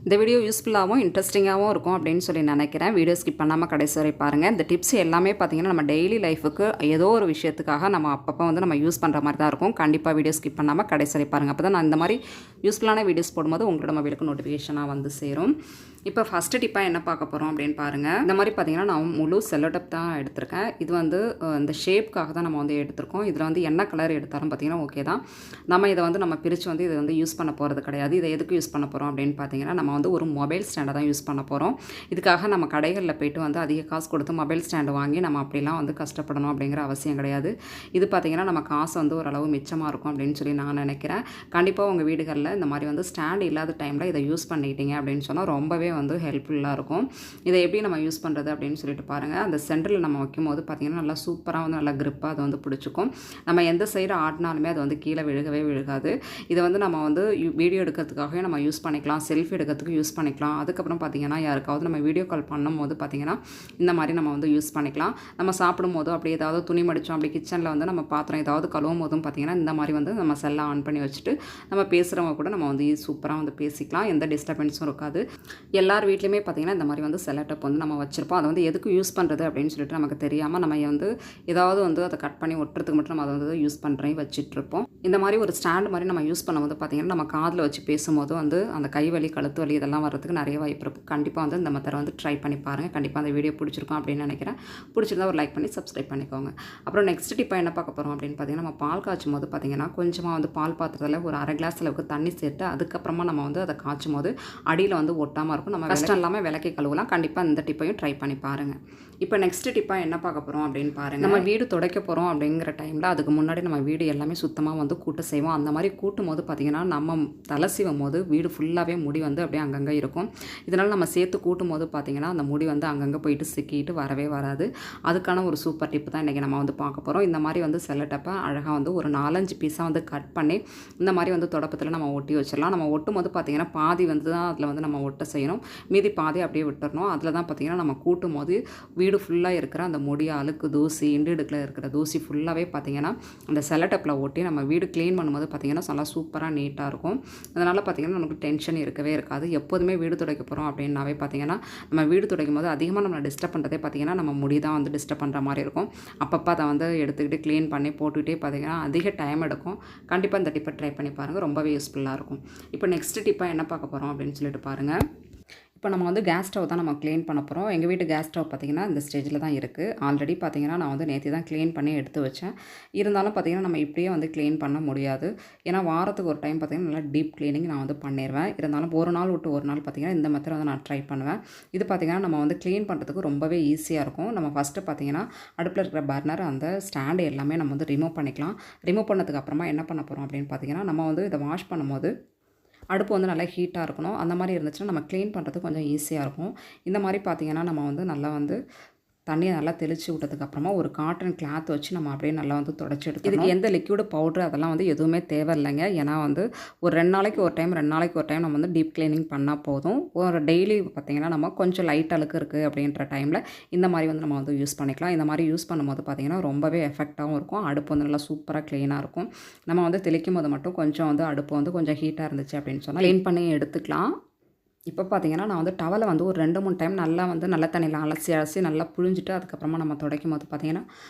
இந்த வீடியோ யூஸ்ஃபுல்லாகவும் இன்ட்ரெஸ்டிங்காகவும் இருக்கும் அப்படின்னு சொல்லி நினைக்கிறேன். வீடியோ ஸ்கிப் பண்ணாமல் கடைசி வரை பாருங்கள். இந்த டிப்ஸ் எல்லாமே பார்த்தீங்கன்னா நம்ம டெய்லி லைஃபுக்கு ஏதோ ஒரு விஷயத்துக்காக நம்ம அப்பப்போ வந்து நம்ம யூஸ் பண்ணுற மாதிரி தான் இருக்கும். கண்டிப்பாக வீடியோ ஸ்கிப் பண்ணாமல் கடைசி வரை பாருங்கள். அப்போ தான் நான் இந்த மாதிரி யூஸ்ஃபுல்லான வீடியோஸ் போடும்போது உங்களோட மொபைலுக்கு நோட்டிஃபிகேஷனாக வந்து சேரும். இப்போ ஃபஸ்ட்டு டிப்பாக என்ன பார்க்க போகிறோம் அப்படின்னு பாருங்கள். இந்த மாதிரி பார்த்தீங்கன்னா நான் முழு செல்லோ டப் தான் எடுத்திருக்கேன். இது வந்து இந்த ஷேப்க்காக தான் நம்ம வந்து எடுத்திருக்கோம். இதில் வந்து என்ன கலர் எடுத்தாலும் பார்த்தீங்கன்னா ஓகே தான். நம்ம இதை வந்து நம்ம பிரித்து வந்து இதை வந்து யூஸ் பண்ண போகிறது கிடையாது. இதை எதுக்கு யூஸ் பண்ண போகிறோம் அப்படின்னு பார்த்தீங்கன்னா நம்ம வந்து ஒரு மொபைல் ஸ்டாண்டை தான் யூஸ் பண்ண போகிறோம். இதுக்காக நம்ம கடைகளில் போய்ட்டு வந்து அதிக காசு கொடுத்து மொபைல் ஸ்டாண்டு வாங்கி நம்ம அப்படிலாம் வந்து கஷ்டப்படணும் அப்படிங்கிற அவசியம் கிடையாது. இது பார்த்திங்கன்னா நம்ம காசு வந்து ஓரளவு மிச்சமாக இருக்கும் அப்படின்னு சொல்லி நான் நினைக்கிறேன். கண்டிப்பாக உங்கள் வீடுகளில் இந்த மாதிரி வந்து ஸ்டாண்டு இல்லாத டைமில் இதை யூஸ் பண்ணிக்கிட்டீங்க அப்படின்னு சொன்னால் ரொம்பவே வந்து ஹெல்ப்ஃபுல்லாக இருக்கும். இதை எப்படி நம்ம யூஸ் பண்ணுறது அப்படின்னு சொல்லிட்டு பாருங்கள். அந்த சென்டரில் நம்ம வைக்கும்போது பார்த்திங்கன்னா நல்லா சூப்பராக வந்து நல்லா க்ரிப்பாக அது வந்து பிடிச்சிக்கும். நம்ம எந்த சைடு ஆட்டினாலுமே அது வந்து கீழே விழுகவே விழுகாது. இதை வந்து நம்ம வந்து வீடியோ எடுக்கிறதுக்காகவே நம்ம யூஸ் பண்ணிக்கலாம், செல்ஃபி எடுக்கிறதுக்கு யூஸ் பண்ணிக்கலாம். அதுக்கப்புறம் பார்த்திங்கன்னா யாருக்காவது நம்ம வீடியோ கால் பண்ணும்போது பார்த்திங்கன்னா இந்த மாதிரி நம்ம வந்து யூஸ் பண்ணிக்கலாம். நம்ம சாப்பிடும் போதும் அப்படி ஏதாவது துணி மடித்தோம் அப்படி கிச்சனில் வந்து நம்ம பாத்திரம் ஏதாவது கழுவும் போதும் பார்த்திங்கன்னா இந்த மாதிரி வந்து நம்ம செல்லை ஆன் பண்ணி வச்சுட்டு நம்ம பேசுகிறவங்க கூட நம்ம வந்து சூப்பராக வந்து பேசிக்கலாம். எந்த டிஸ்டர்பன்ஸும் இருக்காது. எல்லார் வீட்லையுமே பார்த்திங்கன்னா இந்த மாதிரி வந்து செல்லோ டப் வந்து நம்ம வச்சுருப்போம். அதை வந்து எதுக்கு யூஸ் பண்ணுறது அப்படின்னு சொல்லிட்டு நமக்கு தெரியாமல் நம்ம வந்து ஏதாவது வந்து அதை கட் பண்ணி ஒட்டுறதுக்கு மட்டும் நம்ம அதை வந்து யூஸ் பண்ணுறேன் வச்சுட்ருப்போம். இந்த மாதிரி ஒரு ஸ்டாண்ட் மாதிரி நம்ம யூஸ் பண்ணும்போது பார்த்திங்கன்னா நம்ம காதில் வச்சு பேசும்போது வந்து அந்த கை வலி கழுத்து வலி இதெல்லாம் வர்றதுக்கு நிறைய வாய்ப்பு இருக்கும். கண்டிப்பாக வந்து இந்த மெத்தட் வந்து ட்ரை பண்ணி பாருங்கள். கண்டிப்பாக அந்த வீடியோ பிடிச்சிருக்கும் அப்படின்னு நினைக்கிறேன். பிடிச்சிருந்தா ஒரு லைக் பண்ணி சப்ஸ்கிரைப் பண்ணிக்கோங்க. அப்புறம் நெக்ஸ்ட் டிப்பாக என்ன பார்க்க போகிறோம் அப்படின்னு பார்த்திங்கன்னா நம்ம பால் காய்ச்சும் போது பார்த்திங்கன்னா கொஞ்சமாக வந்து பால் பாத்திரத்தில் ஒரு அரை கிளாஸ் அளவுக்கு தண்ணி சேர்த்து அதுக்கப்புறமா நம்ம வந்து அதை காய்ச்சும் போது அடியில் வந்து ஒட்டாமல் இருக்கும். நம்ம கஷ்டம் இல்லாமல் விளக்கி கழுவலாம். கண்டிப்பாக இந்த டிப்பையும் ட்ரை பண்ணி பாருங்கள். இப்போ நெக்ஸ்ட் டிப்பாக என்ன பார்க்க போகிறோம் அப்படின்னு பாருங்கள். நம்ம வீடு துடைக்க போகிறோம் அப்படிங்கிற டைமில் அதுக்கு முன்னாடி நம்ம வீடு எல்லாமே சுத்தமாக வந்து கூட்ட செய்வோம். அந்த மாதிரி கூட்டும் போது பார்த்திங்கன்னா நம்ம தலை சீவும் போது வீடு ஃபுல்லாகவே முடி வந்து அப்படியே அங்கங்கே இருக்கும். இதனால் நம்ம சேர்த்து கூட்டும் போது பார்த்திங்கன்னா அந்த முடி வந்து அங்கங்கே போயிட்டு சிக்கிட்டு வரவே வராது. அதுக்கான ஒரு சூப்பர் டிப்பு தான் இன்றைக்கி நம்ம வந்து பார்க்க போகிறோம். இந்த மாதிரி வந்து செல்லோ டப்பை அழகாக வந்து ஒரு 4-5 பீஸாக வந்து கட் பண்ணி இந்த மாதிரி வந்து தொடப்பத்தில் நம்ம ஒட்டி வச்சிடலாம். நம்ம ஒட்டும் போது பார்த்திங்கன்னா பாதி வந்து தான் அதில் வந்து நம்ம ஒட்ட செய்யணும். மீதி பாதி அப்படியே விட்டுறணும். அதில் தான் பார்த்திங்கன்னா நம்ம கூட்டும் போது வீடு ஃபுல்லாக இருக்கிற அந்த முடி அழுக்கு தூசி இடுக்கில் இருக்கிற தூசி ஃபுல்லாகவே பார்த்திங்கன்னா அந்த செல்லோ டப்பில் ஒட்டி நம்ம வீடு க்ளீன் பண்ணும்போது பார்த்திங்கன்னா நல்லா சூப்பராக நீட்டாக இருக்கும். அதனால் பார்த்திங்கன்னா நமக்கு டென்ஷன் இருக்கவே இருக்காது. எப்போதுமே வீடு துடைக்க போகிறோம் அப்படின்னாவே பார்த்திங்கன்னா நம்ம வீடு துடைக்கும் போது அதிகமாக நம்ம டிஸ்டர்ப் பண்ணுறதே பார்த்திங்கன்னா நம்ம முடி தான் வந்து டிஸ்டர்ப் பண்ணுற மாதிரி இருக்கும். அப்பப்போ அதை வந்து எடுத்துக்கிட்டு க்ளீன் பண்ணி போட்டுக்கிட்டே பார்த்திங்கன்னா அதிக டைம் எடுக்கும். கண்டிப்பாக இந்த டிப்பை ட்ரை பண்ணி பாருங்கள். ரொம்பவே யூஸ்ஃபுல்லாக இருக்கும். இப்போ நெக்ஸ்ட் டிப்பாக என்ன பார்க்க போகிறோம் அப்படின்னு சொல்லிட்டு பாருங்கள். இப்போ நம்ம வந்து கேஸ் ஸ்டவ் தான் நம்ம க்ளீன் பண்ண போகிறோம். எங்கள் வீட்டு கேஸ் ஸ்டவ் பார்த்திங்கன்னா இந்த ஸ்டேஜில் தான் இருக்குது. ஆல்ரெடி பார்த்திங்கன்னா நான் வந்து நேற்று தான் க்ளீன் பண்ணி எடுத்து வச்சேன். இருந்தாலும் பார்த்திங்கன்னா நம்ம இப்படியே வந்து க்ளீன் பண்ண முடியாது. ஏன்னா வாரத்துக்கு ஒரு டைம் பார்த்திங்கன்னா நல்லா டீப் க்ளீனிங் நான் வந்து பண்ணிடுவேன். இருந்தாலும் ஒரு நாள் விட்டு ஒரு நாள் பார்த்திங்கன்னா இந்த மெத்தட் வந்து நான் ட்ரை பண்ணுவேன். இது பார்த்திங்கன்னா நம்ம வந்து க்ளீன் பண்ணுறதுக்கு ரொம்பவே ஈஸியாக இருக்கும். நம்ம ஃபஸ்ட்டு பார்த்திங்கன்னா அடுப்பில் இருக்கிற பர்னர் அந்த ஸ்டாண்டு எல்லாமே நம்ம வந்து ரிமூவ் பண்ணிக்கலாம். ரிமூவ் பண்ணதுக்கு அப்புறமா என்ன பண்ண போகிறோம் அப்படின்னு பார்த்திங்கன்னா நம்ம வந்து இதை வாஷ் பண்ணும்போது அடுப்பு வந்து நல்லா ஹீட்டாக இருக்கணும். அந்த மாதிரி இருந்துச்சுன்னா நம்ம க்ளீன் பண்ணுறது கொஞ்சம் ஈஸியாக இருக்கும். இந்த மாதிரி பார்த்திங்கன்னா நம்ம வந்து நல்லா வந்து தண்ணியை நல்லா தெளித்து விட்டதுக்கப்புறமா ஒரு காட்டன் கிளாத் வச்சு நம்ம அப்படியே நல்லா வந்து தொடச்சி எடுத்து இதுக்கு எந்த லிக்விடு பவுட்ரு அதெல்லாம் வந்து எதுவுமே தேவையில்லைங்க. ஏன்னா வந்து ஒரு 2 நாளைக்கு ஒரு டைம் நம்ம வந்து டீப் க்ளீனிங் பண்ணால் போதும். ஒரு டெய்லி பார்த்திங்கன்னா நம்ம கொஞ்சம் லைட் அழுக்கு இருக்குது அப்படின்ற டைமில் இந்த மாதிரி வந்து நம்ம வந்து யூஸ் பண்ணிக்கலாம். இந்த மாதிரி யூஸ் பண்ணும்போது பார்த்திங்கன்னா ரொம்பவே எஃபெக்டாகவும் இருக்கும். அடுப்பு வந்து நல்லா சூப்பராக க்ளீனாக இருக்கும். நம்ம வந்து தெளிக்கும் போது மட்டும் கொஞ்சம் வந்து அடுப்பு வந்து கொஞ்சம் ஹீட்டாக இருந்துச்சு அப்படின்னு சொன்னால் க்ளீன் பண்ணி எடுத்துக்கலாம். இப்போ பார்த்திங்கன்னா நான் வந்து டவலை வந்து ஒரு 2-3 டைம் நல்லா வந்து நல்ல தண்ணியில் அலசி நல்லா புழிஞ்சிட்டு அதுக்கப்புறமா நம்ம துடைக்கும் போது பார்த்திங்கன்னா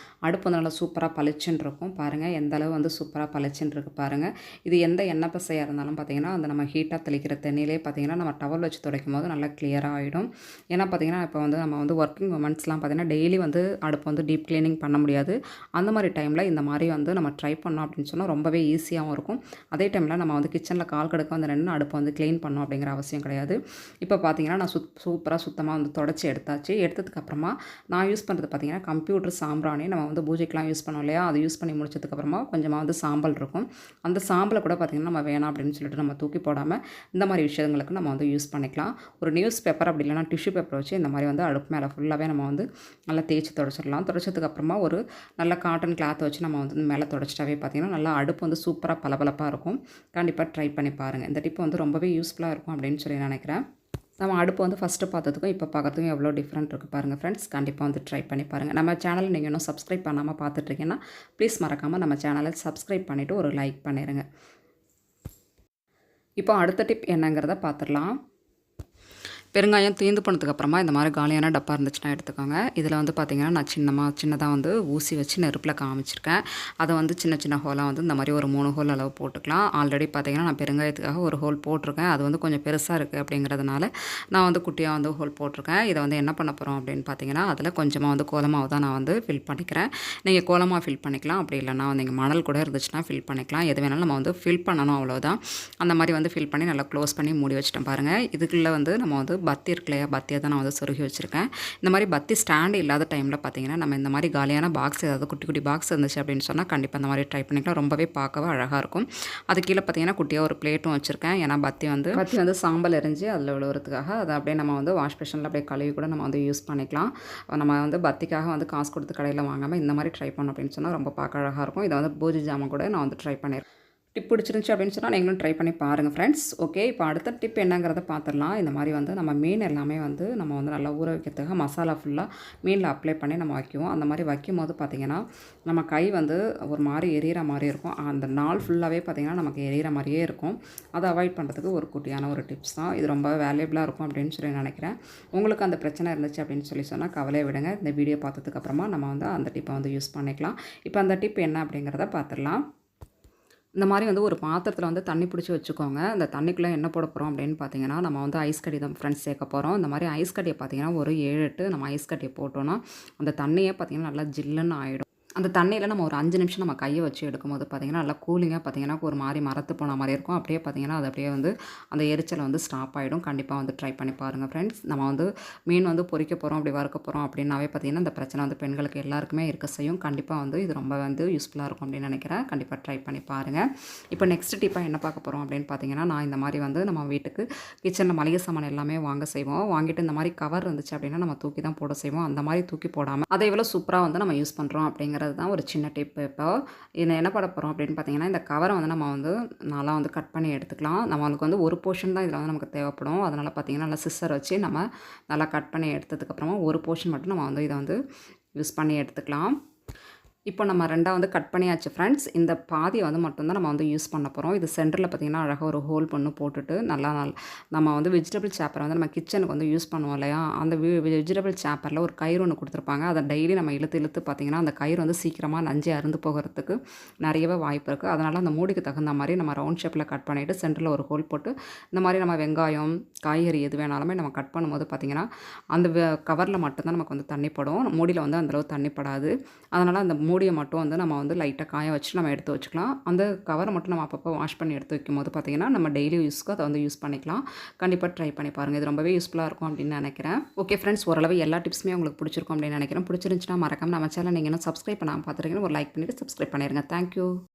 அடுப்பு வந்து நல்லா சூப்பராக பளிச்சுன்னு இருக்கும். பாருங்கள் எந்த அளவு வந்து சூப்பராக பளிச்சுன்னு இருக்குது பாருங்கள். இது எந்த எண்ணெய் பசையாக இருந்தாலும் பார்த்திங்கன்னா அந்த நம்ம ஹீட்டாக தெளிக்கிற தண்ணியிலே பார்த்திங்கன்னா நம்ம டவல் வச்சு துடைக்கும் போது நல்லா கிளியராக ஆகிடும். ஏன்னா பார்த்திங்கன்னா இப்போ வந்து நம்ம வந்து ஒர்க்கிங் உமன்ஸ்லாம் பார்த்திங்கன்னா டெய்லி வந்து அடுப்பு வந்து டீப் க்ளீனிங் பண்ண முடியாது. அந்த மாதிரி டைமில் இந்த மாதிரி வந்து நம்ம ட்ரை பண்ணோம் அப்படின்னு சொன்னால் ரொம்பவே ஈஸியாகவும் இருக்கும். அதே டைமில் நம்ம வந்து கிச்சனில் கால் கடுக்க வந்து நின்று அடுப்பு வந்து க்ளீன் பண்ணோம் அப்படிங்கிற அவசியம் கிடையாது. இப்போ பார்த்திங்கன்னா நான் சூப்பராக சுத்தமாக வந்து தொடச்சி எடுத்தாச்சு. எடுத்ததுக்கப்புறமா நான் யூஸ் பண்ணுறது பார்த்திங்கன்னா கம்ப்யூட்டர் சாம்பிராணி நம்ம வந்து பூஜைக்கெலாம் யூஸ் பண்ணோம் இல்லையா, அது யூஸ் பண்ணி முடிச்சதுக்கப்புறமா கொஞ்சமாக வந்து சாம்பல் இருக்கும். அந்த சாம்பலை கூட பார்த்திங்கன்னா நம்ம வேணாம் அப்படின்னு சொல்லிட்டு நம்ம தூக்கி போடாமல் இந்த மாதிரி விஷயங்களுக்கு நம்ம வந்து யூஸ் பண்ணிக்கலாம். ஒரு நியூஸ் பேப்பர் அப்படி இல்லைனா டிஷ்யூ பேப்பர் வச்சு இந்த மாதிரி வந்து அடுப்பு மேலே ஃபுல்லாகவே நம்ம வந்து நல்லா தேய்ச்சி தொடச்சிடலாம். தொடச்சதுக்கப்புறமா ஒரு நல்ல காட்டன் கிளாத் வச்சு நம்ம வந்து மேலே தொடச்சிட்டாவே பார்த்திங்கன்னா நல்லா அடுப்பு வந்து சூப்பராக பளபளப்பாக இருக்கும். கண்டிப்பாக ட்ரை பண்ணி பாருங்கள். இந்த டிப்பு வந்து ரொம்பவே யூஸ்ஃபுல்லாக இருக்கும் அப்படின்னு சொல்லி நினைக்கிறேன். நம்ம அடுப்பு வந்து ஃபஸ்ட்டு பார்த்ததுக்கும் இப்போ பார்க்கறதுக்கும் எவ்வளோ டிஃப்ரெண்ட் இருக்குது பாருங்கள் ஃப்ரெண்ட்ஸ். கண்டிப்பாக வந்து ட்ரை பண்ணி பாருங்கள். நம்ம சேனல் நீங்கள் இன்னும் சப்ஸ்கிரைப் பண்ணாமல் பார்த்துட்ருக்கீங்கன்னா ப்ளீஸ் மறக்காமல் நம்ம சேனலை சப்ஸ்கிரைப் பண்ணிவிட்டு ஒரு லைக் பண்ணிடுங்க. இப்போ அடுத்த டிப் என்னங்கிறத பார்த்துடலாம். பெருங்காயம் தீர்ந்து போனதுக்கப்புறமா இந்த மாதிரி காலியான டப்பா இருந்துச்சுன்னா எடுத்துக்கோங்க. இதில் வந்து பார்த்திங்கன்னா நான் சின்னதாக வந்து ஊசி வச்சு நெருப்பில் காமிச்சிருக்கேன். அதை வந்து சின்ன சின்ன ஹோலாக வந்து இந்த மாதிரி ஒரு 3 ஹோல் அளவு போட்டுக்கலாம். ஆல்ரெடி பார்த்திங்கன்னா நான் பெருங்காயத்துக்காக ஒரு ஹோல் போட்டிருக்கேன். அது வந்து கொஞ்சம் பெருசாக இருக்குது அப்படிங்கிறதுனால நான் வந்து குட்டியாக வந்து ஹோல் போட்டிருக்கேன். இதை வந்து என்ன பண்ண போகிறோம் அப்படின்னு பார்த்தீங்கன்னா, அதில் கொஞ்சமாக வந்து கோலமாவு தான் நான் வந்து ஃபில் பண்ணிக்கிறேன். நீங்கள் கோலமாக ஃபில் பண்ணிக்கலாம். அப்படி இல்லைனா வந்து நீங்கள் மணல் கூட இருந்துச்சுன்னா ஃபில் பண்ணிக்கலாம். எது வேணாலும் நம்ம வந்து ஃபில் பண்ணணும், அவ்வளோதான். அந்த மாதிரி வந்து ஃபில் பண்ணி நல்லா க்ளோஸ் பண்ணி மூடி வச்சுட்டேன் பாருங்கள். இதுக்குள்ளே வந்து நம்ம வந்து பத்தி இருக்கு இல்லையா, பத்தியை தான் நான் வந்து சொருகி வச்சுருக்கேன். இந்த மாதிரி பத்தி ஸ்டாண்டு இல்லாத டைமில் பார்த்தீங்கன்னா, நம்ம இந்த மாதிரி காலியான பாக்ஸ் ஏதாவது குட்டி குட்டி பாக்ஸ் இருந்துச்சு அப்படின்னு சொன்னால் கண்டிப்பாக அந்த மாதிரி ட்ரை பண்ணிக்கலாம். ரொம்பவே பார்க்கவே அழகாக இருக்கும். அது கீழே பார்த்தீங்கன்னா குட்டியாக ஒரு பிளேட்டும் வச்சுருக்கேன். ஏன்னா பத்தி வந்து சாம்பல் எரிஞ்சு அதில் விழுவுறதுக்காக அதை அப்படியே நம்ம வந்து வாஷ் பேஷனில் அப்படியே கழுவி கூட நம்ம வந்து யூஸ் பண்ணிக்கலாம். நம்ம வந்து பத்திக்காக வந்து காசு கொடுத்து கடையில் வாங்காமல் இந்த மாதிரி ட்ரை பண்ணோம் அப்படின்னு சொன்னால் ரொம்ப பார்க்க அழகாக இருக்கும். இதை வந்து பூஜை ஜாமான் கூட நான் வந்து ட்ரை பண்ணியிருக்கேன். டிப் பிடிச்சிருந்துச்சி அப்படின்னு சொன்னால் நீங்களும் ட்ரை பண்ணி பாருங்கள் ஃப்ரெண்ட்ஸ். ஓகே, இப்போ அடுத்த டிப் என்னங்கிறத பார்த்துடலாம். இந்த மாதிரி வந்து நம்ம மீன் எல்லாமே வந்து நம்ம வந்து நல்லா ஊற வைக்கிறதுக்காக மசாலா ஃபுல்லாக மீனில் அப்ளை பண்ணி நம்ம வைக்குவோம். அந்த மாதிரி வைக்கும்போது பார்த்திங்கன்னா நம்ம கை வந்து ஒரு மாதிரி எரியிற மாதிரி இருக்கும். அந்த நாள் ஃபுல்லாகவே பார்த்திங்கன்னா நமக்கு எரியிற மாதிரியே இருக்கும். அதை அவாய்ட் பண்ணுறதுக்கு ஒரு குட்டியான ஒரு டிப்ஸ் தான். இது ரொம்ப வேல்யூபிளாக இருக்கும் அப்படின்னு சொல்லி நினைக்கிறேன். உங்களுக்கு அந்த பிரச்சனை இருந்துச்சு அப்படின்னு சொன்னால் கவலையை விடுங்க. இந்த வீடியோ பார்த்ததுக்கப்புறமா நம்ம வந்து அந்த டிப்பை வந்து யூஸ் பண்ணிக்கலாம். இப்போ அந்த டிப் என்ன அப்படிங்கிறத பார்த்துடலாம். இந்த மாதிரி வந்து ஒரு பாத்திரத்தில் வந்து தண்ணி பிடிச்சி வச்சுக்கோங்க. அந்த தண்ணிக்குள்ளே என்ன போட போகிறோம் அப்படின்னு பார்த்தீங்கன்னா, நம்ம வந்து ஐஸ் கட்டி தான் ஃப்ரெண்ட்ஸ் சேர்க்க போகிறோம். இந்த மாதிரி ஐஸ் கட்டியை பார்த்தீங்கன்னா ஒரு 7, 8 நம்ம ஐஸ் கட்டியை போட்டோன்னா அந்த தண்ணியே பார்த்தீங்கன்னா நல்லா ஜில்லுன்னு ஆகிடும். அந்த தண்ணியில் நம்ம ஒரு 5 நிமிஷம் நம்ம கையை வச்சு எடுக்கும்போது பார்த்திங்கன்னா நல்லா கூலிங்காக பார்த்திங்கன்னா ஒரு மாதிரி மரத்து போன மாதிரி இருக்கும். அப்படியே பார்த்திங்கன்னா அது அப்படியே வந்து அந்த எரிச்சல் வந்து ஸ்டாப் ஆகிடும். கண்டிப்பாக வந்து ட்ரை பண்ணி பாருங்கள் ஃப்ரெண்ட்ஸ். நம்ம வந்து மீன் வந்து பொரிக்க போகிறோம், அப்படி வறுக்க போகிறோம் அப்படின்னாவே பார்த்திங்கன்னா இந்த பிரச்சனை வந்து பெண்களுக்கு எல்லாருக்குமே இருக்க செய்யும். கண்டிப்பாக வந்து இது ரொம்ப வந்து யூஸ்ஃபுல்லாக இருக்கும் அப்படின்னு நினைக்கிறேன். கண்டிப்பாக ட்ரை பண்ணி பாருங்கள். இப்போ நெக்ஸ்ட் டிப்பாக என்ன பார்க்க போகிறோம் அப்படின்னு பார்த்திங்கன்னா, நான் இந்த மாதிரி வந்து நம்ம வீட்டுக்கு கிச்சனில் மளிகை சாமான் எல்லாமே வாங்க செய்வோம். வாங்கிட்டு இந்த மாதிரி கவர் இருந்துச்சு அப்படின்னா நம்ம தூக்கி தான் போட செய்வோம். அந்த மாதிரி தூக்கி போடாமல் அதை எவ்வளோ சூப்பராக வந்து நம்ம யூஸ் பண்ணுறோம் அப்படிங்கிறது தான் ஒரு சின்ன டிப். இப்போ இதில் என்ன பண்ண போகிறோம் அப்படின்னு பார்த்தீங்கன்னா, இந்த கவரை வந்து நம்ம வந்து நல்லா வந்து கட் பண்ணி எடுத்துக்கலாம். நம்மளுக்கு வந்து ஒரு போர்ஷன் தான் இதில் வந்து நமக்கு தேவைப்படும். அதனால் பார்த்தீங்கன்னா நல்லா சிஸ்ஸர் வச்சு நம்ம நல்லா கட் பண்ணி எடுத்ததுக்கப்புறமா ஒரு போர்ஷன் மட்டும் நம்ம வந்து இதை வந்து யூஸ் பண்ணி எடுத்துக்கலாம். இப்போ நம்ம 2 வந்து கட் பண்ணியாச்சு ஃப்ரெண்ட்ஸ். இந்த பாதியை வந்து மட்டும்தான் நம்ம வந்து யூஸ் பண்ண போகிறோம். இது சென்டரில் பார்த்திங்கன்னா அழகாக ஒரு ஹோல் பண்ணி போட்டுட்டு நம்ம வந்து வெஜிடபிள் சாப்பரை வந்து நம்ம கிச்சனுக்கு வந்து யூஸ் பண்ணுவோம் இல்லையா, அந்த வெஜிடபிள் சாப்பரில் ஒரு கயிறு ஒன்று கொடுத்துருப்பாங்க. அதை டெய்லி நம்ம இழுத்து பார்த்திங்கன்னா அந்த கயிறு வந்து சீக்கிரமாக நஞ்சு அருந்து போகிறதுக்கு நிறையவே வாய்ப்பு இருக்குது. அதனால் அந்த மூடிக்கு தகுந்த மாதிரி நம்ம ரவுண்ட் ஷேப்பில் கட் பண்ணிவிட்டு சென்டரில் ஒரு ஹோல் போட்டு இந்த மாதிரி நம்ம வெங்காயம், காய்கறி எது வேணாலுமே நம்ம கட் பண்ணும்போது பார்த்திங்கன்னா அந்த கவரில் மட்டும்தான் நமக்கு வந்து தண்ணி படும். மூடியில் வந்து அந்தளவு தண்ணி படாது. அதனால் அந்த மூடியை மட்டும் வந்து நம்ம வந்து லைட்டாக காய வச்சு நம்ம எடுத்து வச்சுக்கலாம். அந்த கவரை மட்டும் நம்ம அப்பப்போ வாஷ் பண்ணி எடுத்து வைக்கும்போது பார்த்திங்கன்னா நம்ம டெய்லி யூஸ்க்கு அதை வந்து யூஸ் பண்ணிக்கலாம். கண்டிப்பாக ட்ரை பண்ணி பாருங்கள். இது ரொம்பவே யூஸ்ஃபுல்லாக இருக்கும் அப்படின்னு நினைக்கிறேன். ஓகே ஃப்ரெண்ட்ஸ், ஓரளவு எல்லா டிப்ஸுமே உங்களுக்கு பிடிச்சிருக்கும் அப்படின்னு நினைக்கிறேன். பிடிச்சிருந்துச்சுன்னா மறக்காம நம்ம சேனல் நீங்கள் இன்னும் சப்ஸ்கிரைப் பண்ணாமல் பார்த்துருக்கீங்கன்னா ஒரு லைக் பண்ணிவிட்டு சப்ஸ்கிரைப் பண்ணிடுங்க. தேங்க்யூ.